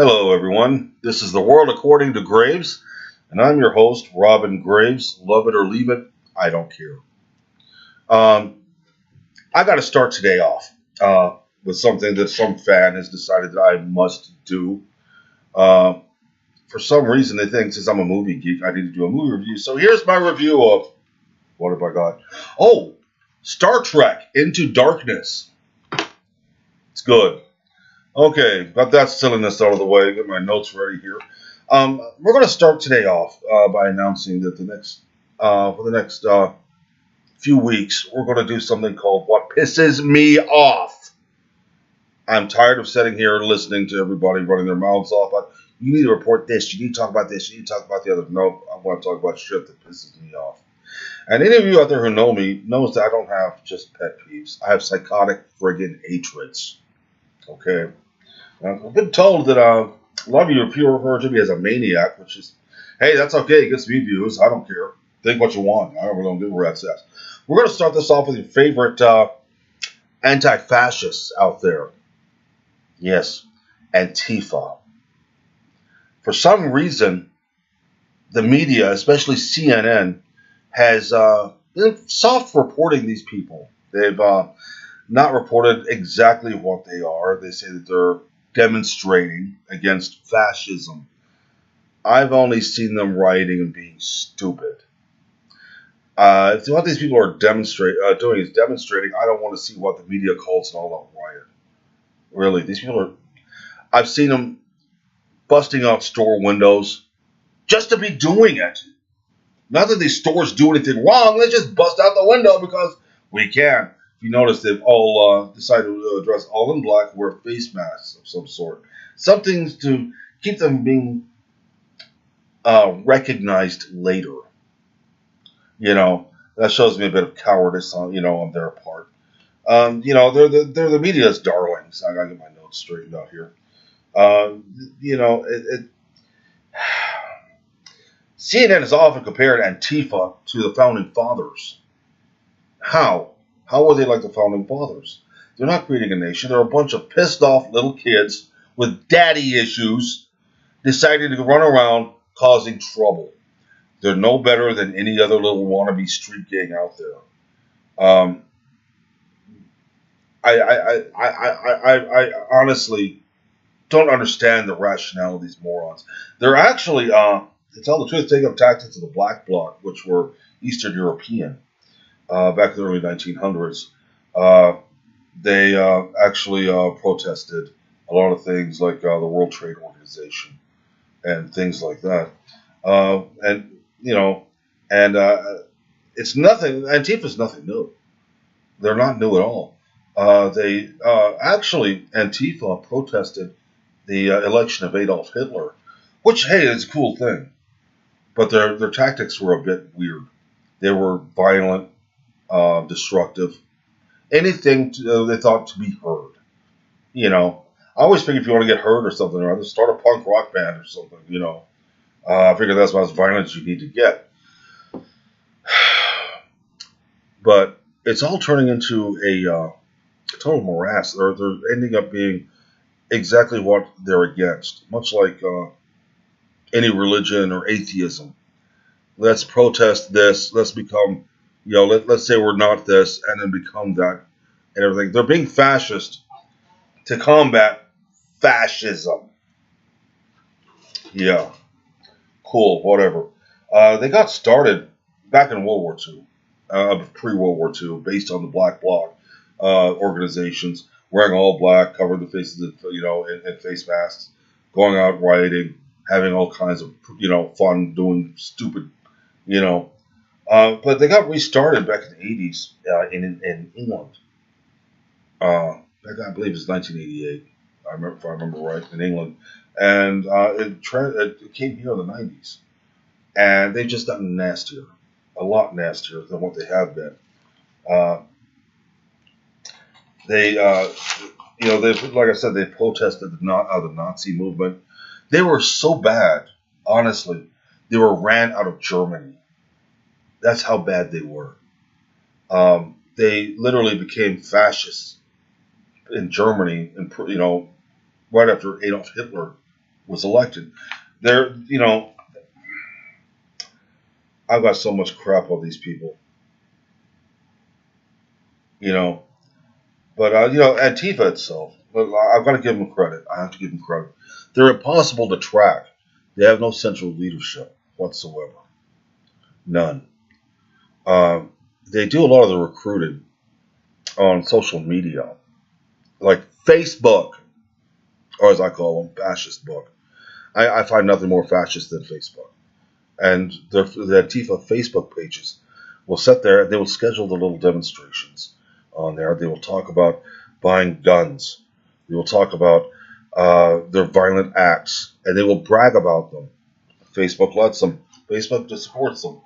Hello, everyone. This is The World According to Graves, and I'm your host, Robin Graves. Love it or leave it, I don't care. Um, I got to start today off with something that some fan has decided that I must do. Uh, for some reason, they think since I'm a movie geek, I need to do a movie review. So here's my review of what have I got? Oh, Star Trek Into Darkness. It's good. Okay, got that silliness out of the way. Get my notes ready here. We're going to start today off by announcing that for the next few weeks, we're going to do something called What Pisses Me Off. I'm tired of sitting here listening to everybody running their mouths off. But you need to report this. You need to talk about this. You need to talk about the other. No, I want to talk about shit that pisses me off. And any of you out there who know me knows that I don't have just pet peeves. I have psychotic friggin' hatreds. Okay. I've been told that a lot of you refer to me as a maniac, which is, hey, that's okay. It gets me views. I don't care. Think what you want. I really don't give a rat's ass. We're going to start this off with your favorite anti-fascists out there. Yes, Antifa. For some reason, the media, especially CNN, has been soft reporting these people. They've not reported exactly what they are. They say that they're demonstrating against fascism. I've only seen them rioting and being stupid. If what these people are doing is demonstrating, I don't want to see what the media calls an all-out riot. Really, these people are. I've seen them busting out store windows just to be doing it. Not that these stores do anything wrong. They just bust out the window because we can. If you notice, they've all decided to dress all in black, wear face masks of some sort. Something to keep them being recognized later. You know, that shows me a bit of cowardice on their part. They're the media's darlings. I gotta get my notes straightened out here. CNN is often compared Antifa to the founding fathers. How? How are they like the founding fathers? They're not creating a nation. They're a bunch of pissed off little kids with daddy issues deciding to run around causing trouble. They're no better than any other little wannabe street gang out there. I honestly don't understand the rationale of these morons. They're actually, to tell the truth, taking up tactics of the Black Bloc, which were Eastern European. Back in the early 1900s, they actually protested a lot of things like the World Trade Organization and things like that. And you know, and it's nothing. Antifa's nothing new. They're not new at all. They actually Antifa protested the election of Adolf Hitler, which hey, is a cool thing, but their tactics were a bit weird. They were violent, destructive, anything they thought to be heard. I always figure if you want to get heard or something, or start a punk rock band or something. I figure that's about as violent as you need to get. But it's all turning into a total morass. They're ending up being exactly what they're against, much like any religion or atheism. Let's protest this. Let's become, let's say we're not this, and then become that, and everything. They're being fascist to combat fascism. Yeah, cool, whatever. They got started back in World War II, pre-World War II, based on the Black Bloc organizations, wearing all black, covering the faces, in face masks, going out rioting, having all kinds of, fun, doing stupid, but they got restarted back in the 80s in England. I believe it's 1988. If I remember right, in England, and it came here in the 90s, and they've just gotten nastier, a lot nastier than what they have been. They, like I said, they protested the Nazi movement. They were so bad, honestly. They were ran out of Germany. That's how bad they were. They literally became fascists in Germany, and right after Adolf Hitler was elected. There, I've got so much crap on these people, you know. But Antifa itself, I've got to give them credit. I have to give them credit. They're impossible to track. They have no central leadership whatsoever. None. They do a lot of the recruiting on social media, like Facebook, or as I call them, fascist book. I find nothing more fascist than Facebook. And the Antifa Facebook pages will sit there and they will schedule the little demonstrations on there. They will talk about buying guns. They will talk about their violent acts, and they will brag about them. Facebook lets them. Facebook just supports them.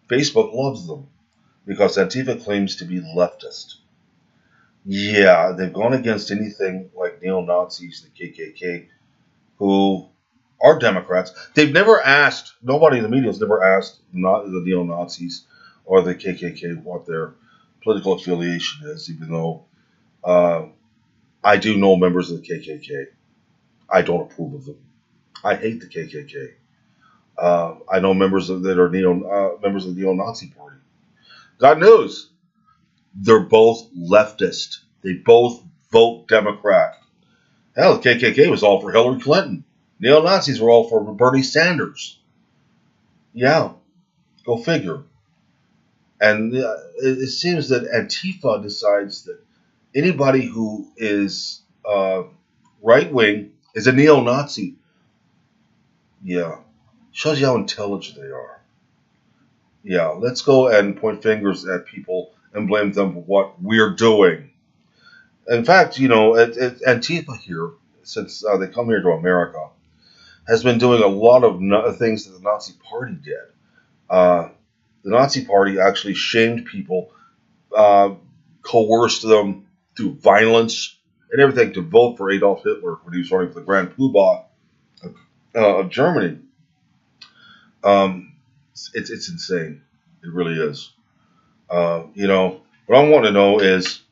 Facebook loves them because Antifa claims to be leftist. Yeah, they've gone against anything like neo-Nazis, the KKK, who are Democrats. They've never asked, nobody in the media has never asked not the neo-Nazis or the KKK what their political affiliation is, even though I do know members of the KKK. I don't approve of them. I hate the KKK. I know members that are members of the neo-Nazi party. God knows they're both leftist. They both vote Democrat. Hell, the KKK was all for Hillary Clinton. Neo-Nazis were all for Bernie Sanders. Yeah, go figure. And it seems that Antifa decides that anybody who is right-wing is a neo-Nazi. Yeah, shows you how intelligent they are. Yeah, let's go and point fingers at people and blame them for what we're doing. In fact, Antifa here, since they come here to America, has been doing a lot of things that the Nazi Party did. The Nazi Party actually shamed people, coerced them through violence and everything to vote for Adolf Hitler when he was running for the Grand Poobah of Germany. It's insane. It really is. What I want to know is,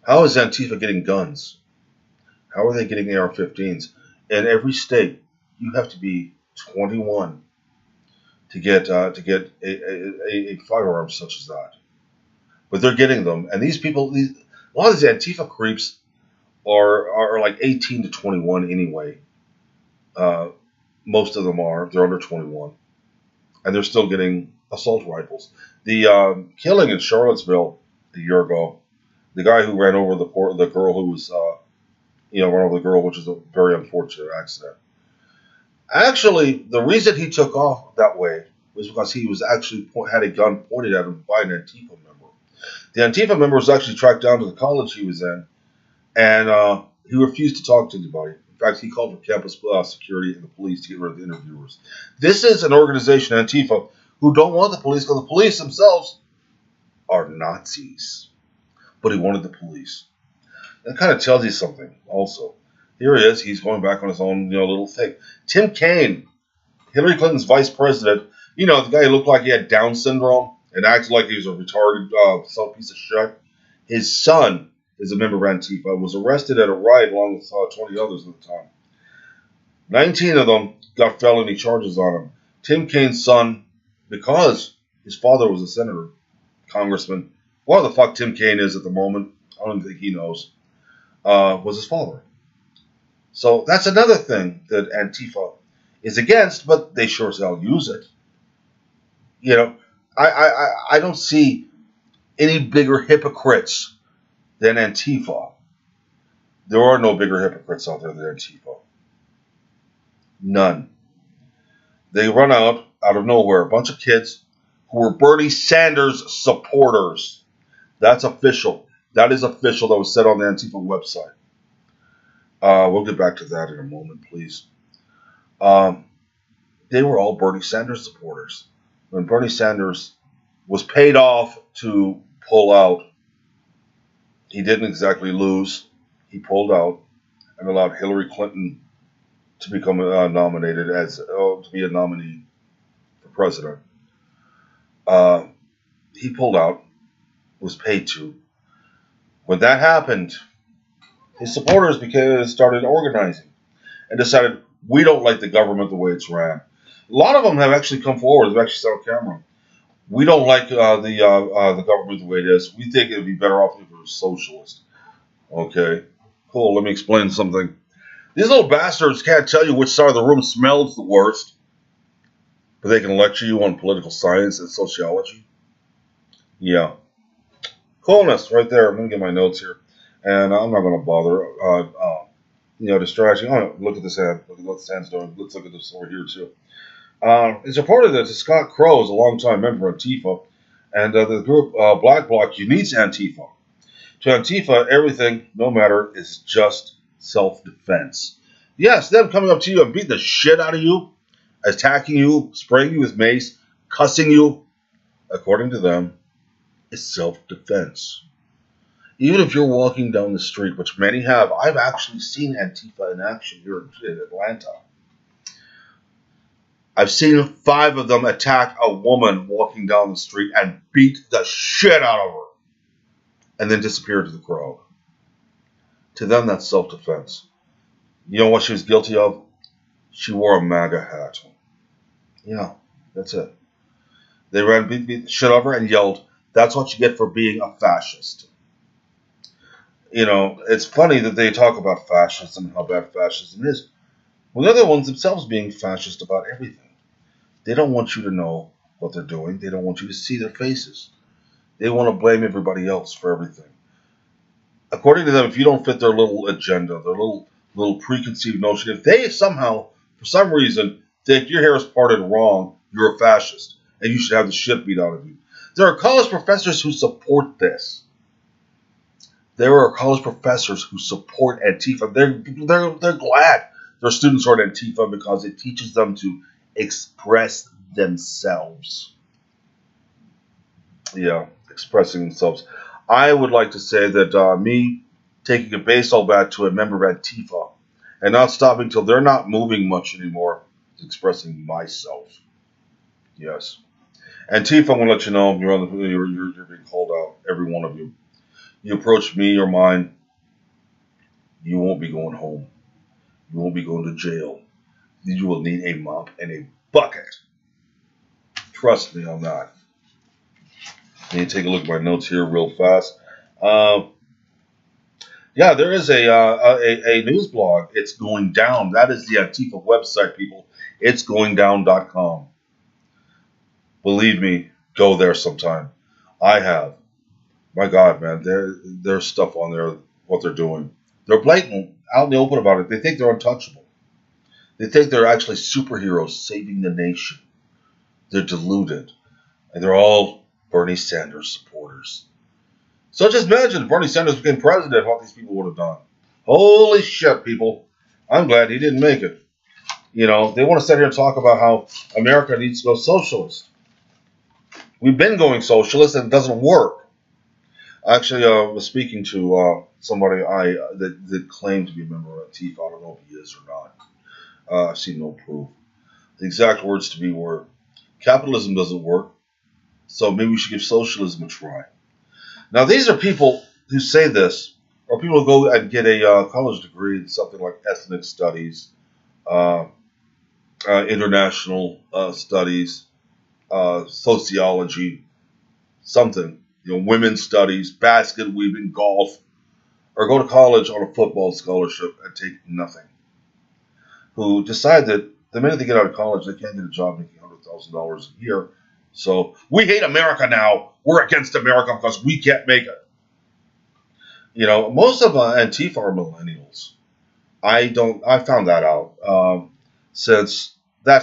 how is Antifa getting guns? How are they getting AR-15s? In every state, you have to be 21 to get a firearm such as that. But they're getting them, and these people, a lot of these Antifa creeps are like 18 to 21 anyway. Most of them are. They're under 21, and they're still getting assault rifles. The killing in Charlottesville a year ago, the guy who ran over the girl who was run over the girl, which is a very unfortunate accident. Actually, the reason he took off that way was because he was actually had a gun pointed at him by an Antifa member. The Antifa member was actually tracked down to the college he was in, and he refused to talk to anybody. In fact, he called for campus security and the police to get rid of the interviewers. This is an organization, Antifa, who don't want the police because the police themselves are Nazis. But he wanted the police. That kind of tells you something also. Here he is. He's going back on his own little thing. Tim Kaine, Hillary Clinton's vice president, the guy who looked like he had Down syndrome and acted like he was a retarded piece of shit. His son is a member of Antifa and was arrested at a riot along with 20 others at the time. 19 of them got felony charges on him. Tim Kaine's son, because his father was a senator, congressman, what the fuck Tim Kaine is at the moment, I don't think he knows, was his father. So that's another thing that Antifa is against, but they sure as hell use it. I don't see any bigger hypocrites than Antifa. There are no bigger hypocrites out there than Antifa. None. They run out of nowhere. A bunch of kids who were Bernie Sanders supporters. That's official. That is official. That was said on the Antifa website. We'll get back to that in a moment, please. They were all Bernie Sanders supporters. When Bernie Sanders was paid off to pull out, he didn't exactly lose. He pulled out and allowed Hillary Clinton to become nominated to be a nominee for president. He pulled out, was paid to. When that happened, his supporters started organizing and decided, We don't like the government the way it's ran. A lot of them have actually come forward. They've actually said on camera, we don't like the government the way it is. We think it would be better off if it was socialist. Okay, cool. Let me explain something. These little bastards can't tell you which side of the room smells the worst, but they can lecture you on political science and sociology. Yeah. Coolness right there. I'm going to get my notes here. And I'm not going to bother, distraction. Oh, look at this hand. Look at what this hand's doing. Let's look at this over here, too. It's reported that Scott Crow is a longtime member of Antifa, and the group Black Bloc unites Antifa. To Antifa, everything, no matter, is just self-defense. Yes, them coming up to you and beating the shit out of you, attacking you, spraying you with mace, cussing you, according to them, is self-defense. Even if you're walking down the street, which many have, I've actually seen Antifa in action here in Atlanta. I've seen 5 of them attack a woman walking down the street and beat the shit out of her and then disappear to the crowd. To them, that's self-defense. You know what she was guilty of? She wore a MAGA hat. Yeah, that's it. They ran, beat the shit out of her and yelled, "That's what you get for being a fascist." You know, it's funny that they talk about fascism and how bad fascism is. Well, they're the ones themselves being fascist about everything. They don't want you to know what they're doing. They don't want you to see their faces. They want to blame everybody else for everything. According to them, if you don't fit their little agenda, their little preconceived notion, if they somehow, for some reason, think your hair is parted wrong, you're a fascist, and you should have the shit beat out of you. There are college professors who support this. There are college professors who support Antifa. They're glad their students are at Antifa because it teaches them to express themselves. Yeah, expressing themselves. I would like to say that me taking a baseball bat to a member of Antifa and not stopping till they're not moving much anymore is expressing myself. Yes. Antifa, I'm going to let you know you're being called out, every one of you. You approach me or mine, you won't be going home. You won't be going to jail. You will need a mop and a bucket. Trust me on that. Let me take a look at my notes here real fast. Yeah, there is a news blog. It's going down. That is the Antifa website, people. It's goingdown.com. Believe me, go there sometime. I have. My God, man, there's stuff on there, what they're doing. They're blatant, out in the open about it. They think they're untouchable. They think they're actually superheroes saving the nation. They're deluded. And they're all Bernie Sanders supporters. So just imagine if Bernie Sanders became president, what these people would have done. Holy shit, people. I'm glad he didn't make it. You know, they want to sit here and talk about how America needs to go socialist. We've been going socialist and it doesn't work. Actually, I was speaking to somebody that claimed to be a member of Antifa. I don't know if he is or not. I've seen no proof. The exact words to me were, capitalism doesn't work, so maybe we should give socialism a try. Now, these are people who say this, or people who go and get a college degree in something like ethnic studies, international studies, sociology, something. Women's studies, basket weaving, golf, or go to college on a football scholarship and take nothing. Who decide that the minute they get out of college, they can't get a job making $100,000 a year. So we hate America now. We're against America because we can't make it. Most of Antifa are millennials. I found that out since I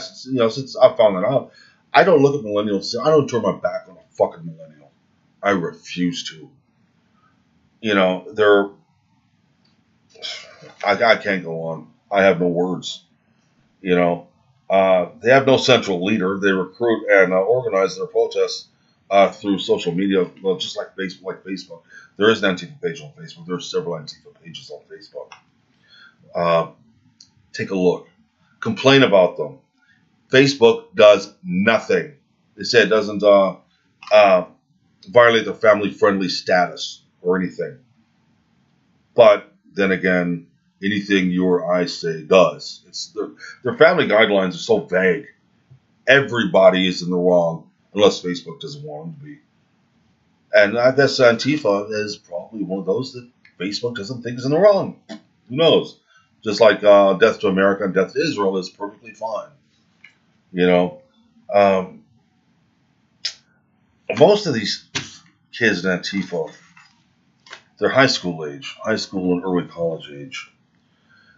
found that out. I don't look at millennials. I don't turn my back on a fucking millennial. I refuse to. I can't go on. I have no words. They have no central leader. They recruit and organize their protests through social media, well, just like Facebook. There is an Antifa page on Facebook. There are several Antifa pages on Facebook. Take a look. Complain about them. Facebook does nothing. They say it doesn't violate their family-friendly status or anything. But then again, anything you or I say does. Their family guidelines are so vague. Everybody is in the wrong unless Facebook doesn't want them to be. And I guess Antifa is probably one of those that Facebook doesn't think is in the wrong. Who knows? Just like Death to America and Death to Israel is perfectly fine. You know, most of these kids in Antifa, they're high school age, high school and early college age.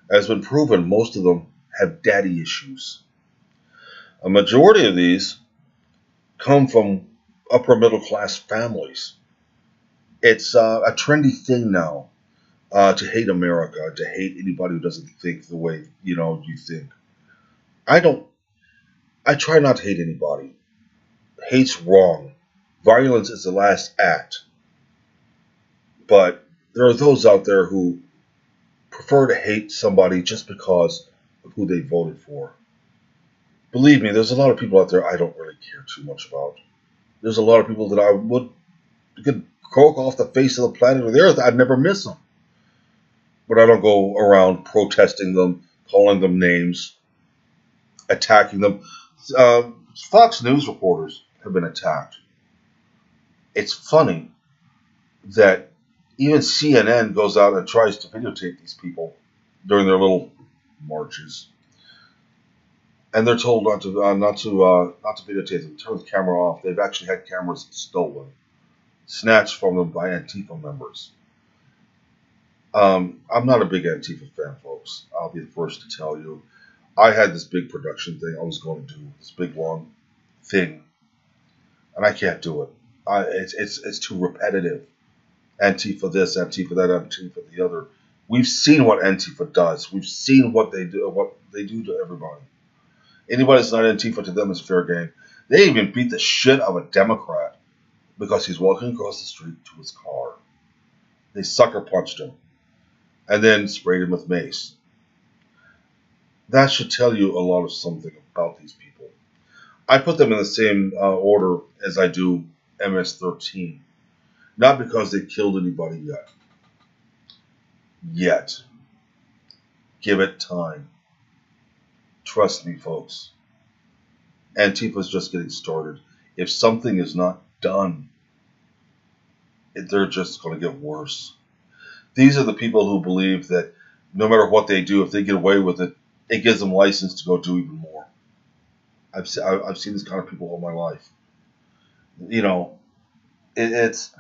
As been proven, most of them have daddy issues. A majority of these come from upper middle class families. It's a trendy thing now to hate America, to hate anybody who doesn't think the way you think. I try not to hate anybody. Hate's wrong. Violence is the last act. But there are those out there who prefer to hate somebody just because of who they voted for. Believe me, there's a lot of people out there I don't really care too much about. There's a lot of people that I could croak off the face of the planet of the earth. I'd never miss them. But I don't go around protesting them, calling them names, attacking them. Fox News reporters have been attacked. It's funny that even CNN goes out and tries to videotape these people during their little marches, and they're told not to videotape them, turn the camera off. They've actually had cameras stolen, snatched from them by Antifa members. I'm not a big Antifa fan, folks. I'll be the first to tell you. I had this big production thing I was going to do, this big long thing, and I can't do it. It's too repetitive. Antifa this, Antifa that, Antifa the other. We've seen what Antifa does. We've seen what they do to everybody. Anybody that's not Antifa, to them is fair game. They even beat the shit out of a Democrat because he's walking across the street to his car. They sucker punched him and then sprayed him with mace. That should tell you a lot of something about these people. I put them in the same order as I do MS-13. Not because they killed anybody yet. Yet. Give it time. Trust me, folks. Antifa's just getting started. If something is not done, they're just going to get worse. These are the people who believe that no matter what they do, if they get away with it, it gives them license to go do even more. I've seen this kind of people all my life. It's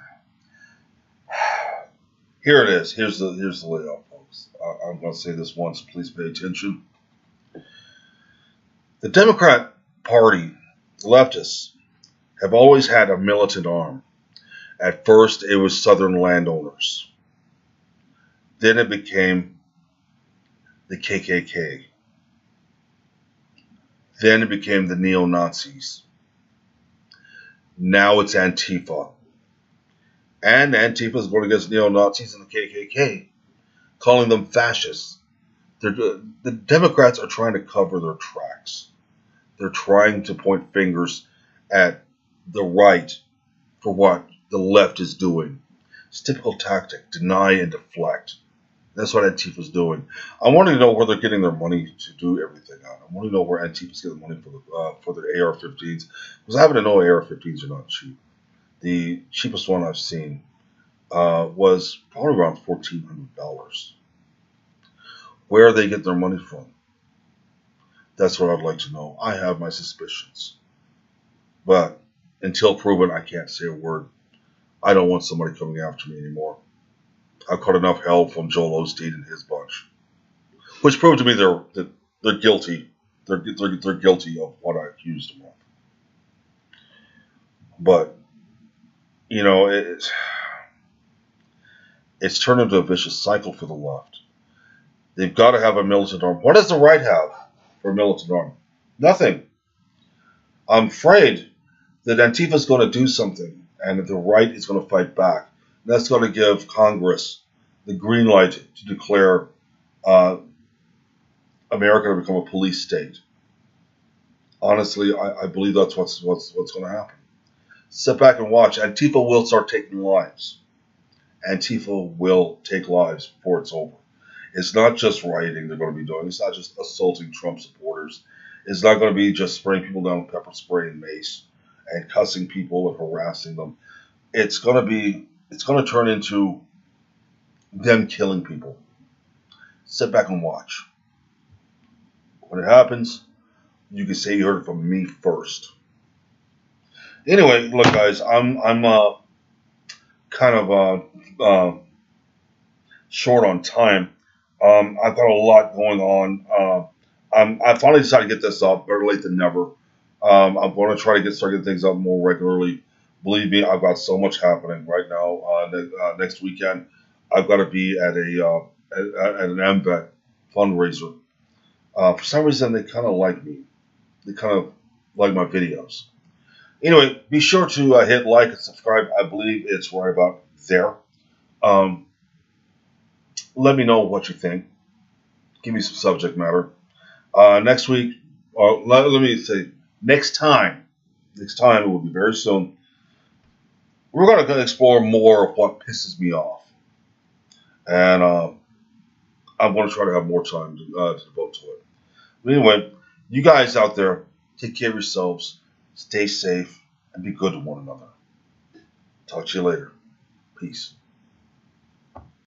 here. It is. Here's the layout, folks. I'm going to say this once. Please pay attention. The Democrat Party, the leftists, have always had a militant arm. At first, it was Southern landowners. Then it became the KKK. Then it became the neo-Nazis. Now it's Antifa. And Antifa is going against neo-Nazis and the KKK, calling them fascists. The Democrats are trying to cover their tracks. They're trying to point fingers at the right for what the left is doing. It's a typical tactic, deny and deflect. That's what Antifa's doing. I want to know where they're getting their money to do everything on. I want to know where Antifa's getting money for their AR-15s. Because I happen to know AR-15s are not cheap. The cheapest one I've seen was probably around $1,400. Where they get their money from? That's what I'd like to know. I have my suspicions. But until proven, I can't say a word. I don't want somebody coming after me anymore. I've caught enough hell from Joel Osteen and his bunch, which proved to me they're guilty. They're guilty of what I accused them of. But it's turned into a vicious cycle for the left. They've got to have a militant arm. What does the right have for a militant arm? Nothing. I'm afraid that Antifa is going to do something, and that the right is going to fight back. And that's going to give Congress the green light to declare America to become a police state. Honestly, I believe that's what's going to happen. Sit back and watch. Antifa will start taking lives. Antifa will take lives before it's over. It's not just rioting they're going to be doing. It's not just assaulting Trump supporters. It's not going to be just spraying people down with pepper spray and mace and cussing people and harassing them. It's going to turn into them killing people. Sit back and watch. When it happens, you can say you heard it from me first. Anyway, look, guys, I'm kind of short on time. I've got a lot going on. I finally decided to get this up. Better late than never. I'm going to try to start getting things up more regularly. Believe me, I've got so much happening right now. Next weekend, I've got to be at an MVET fundraiser. For some reason, they kind of like me. They kind of like my videos. Anyway, be sure to hit like and subscribe. I believe it's right about there. Um, Let me know what you think. Give me some subject matter. Next week, or let me say, next time, it will be very soon, we're going to explore more of what pisses me off. And I'm going to try to have more time to devote to it. But anyway, you guys out there, take care of yourselves, stay safe, and be good to one another. Talk to you later. Peace.